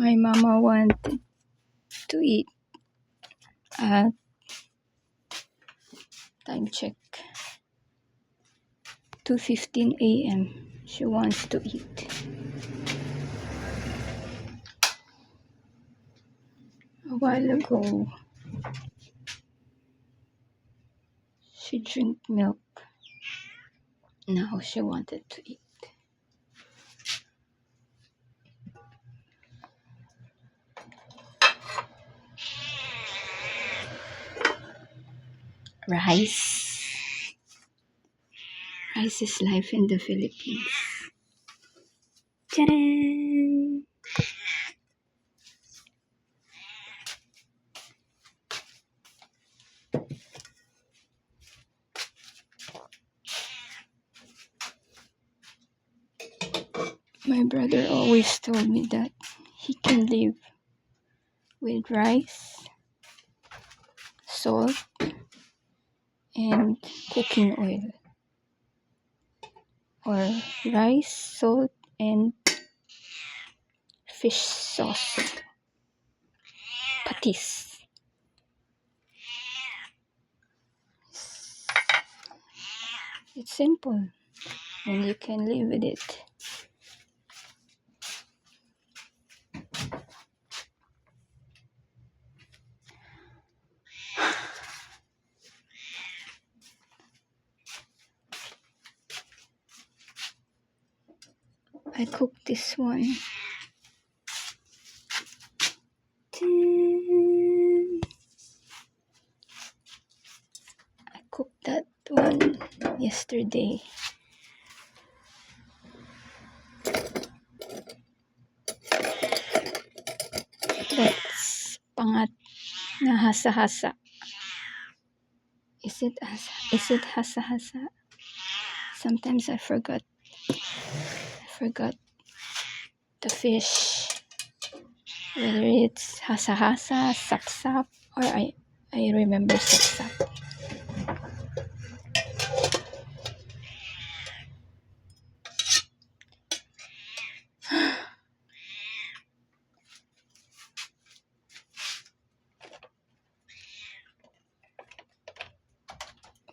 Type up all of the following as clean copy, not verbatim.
My mama wanted to eat at time check 2:15 a.m. She wants to eat. A while ago, she drank milk. Now she wanted to eat. Rice. Rice is life in the Philippines. Tadam! My brother always told me that he can live with rice, salt, and cooking oil. Or rice, salt, and fish sauce. Patis. It's simple and you can live with it. I cooked this one. I cooked that one yesterday. That's pangat na hasa-hasa. Is it hasa-hasa? Sometimes I forgot the fish. Whether it's hasa-hasa, sapsap, or I remember sapsap.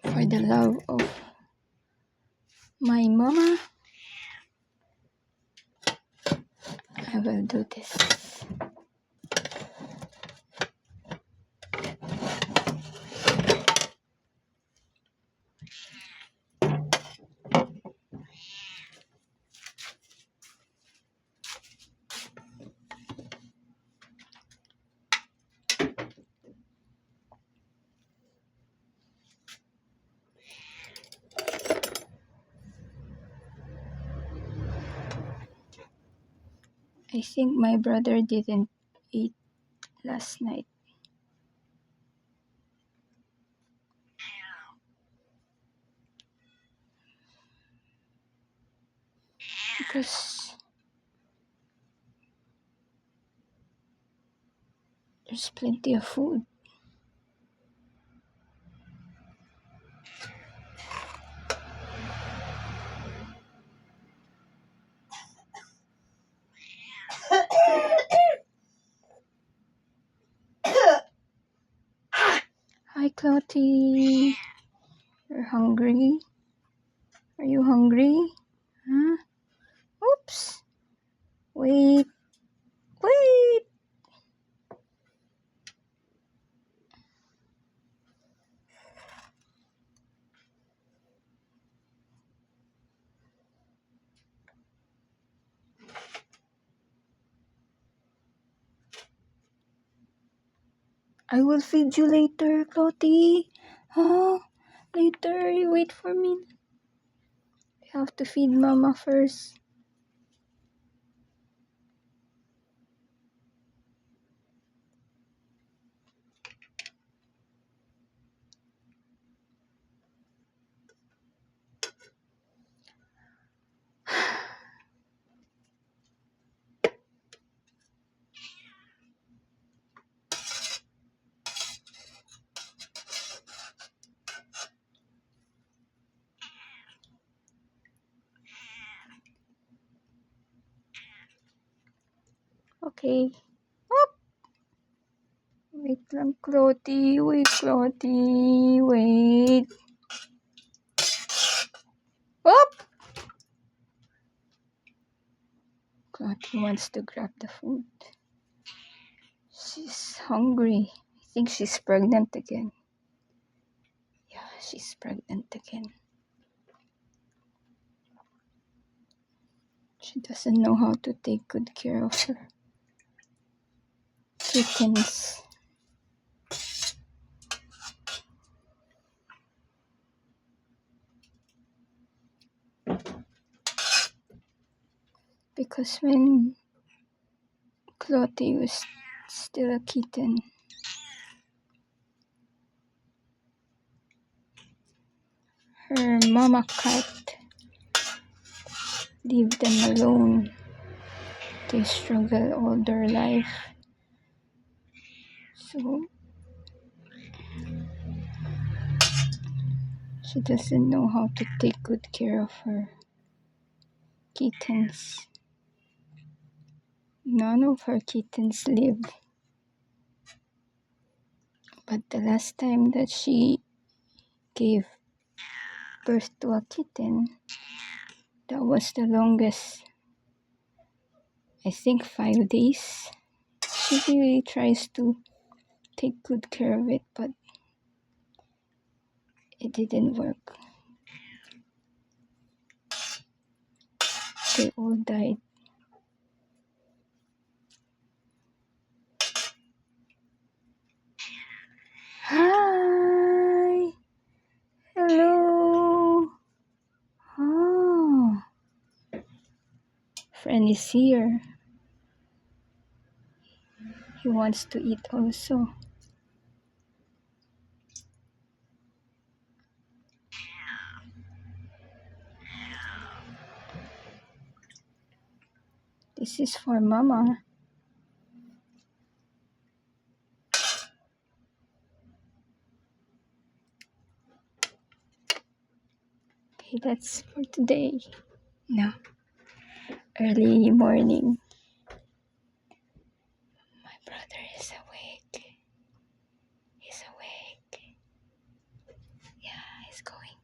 For the love of my mama, I will do this. I think my brother didn't eat last night. Because there's plenty of food. Hi, Clotty. You're hungry? Are you hungry? Huh? Oops. Wait. I will feed you later, Clotty. Huh? Later, you wait for me. I have to feed Mama first. Okay. Oop! Wait lang, Clotty. Wait, Clotty. Wait. Oop! Clotty wants to grab the food. She's hungry. I think she's pregnant again. Yeah, she's pregnant again. She doesn't know how to take good care of her kittens. Because when Clotty was still a kitten, her mama cat leave them alone. They struggle all their life. So she doesn't know how to take good care of her kittens. None of her kittens live. But the last time that she gave birth to a kitten, that was the longest. I think 5 days. She really tries to take good care of it, but it didn't work. They all died. Hi! Hello! Oh, friend is here. He wants to eat also. This is for Mama. Okay, that's for today. No, early morning. My brother is awake. He's awake. Yeah, he's going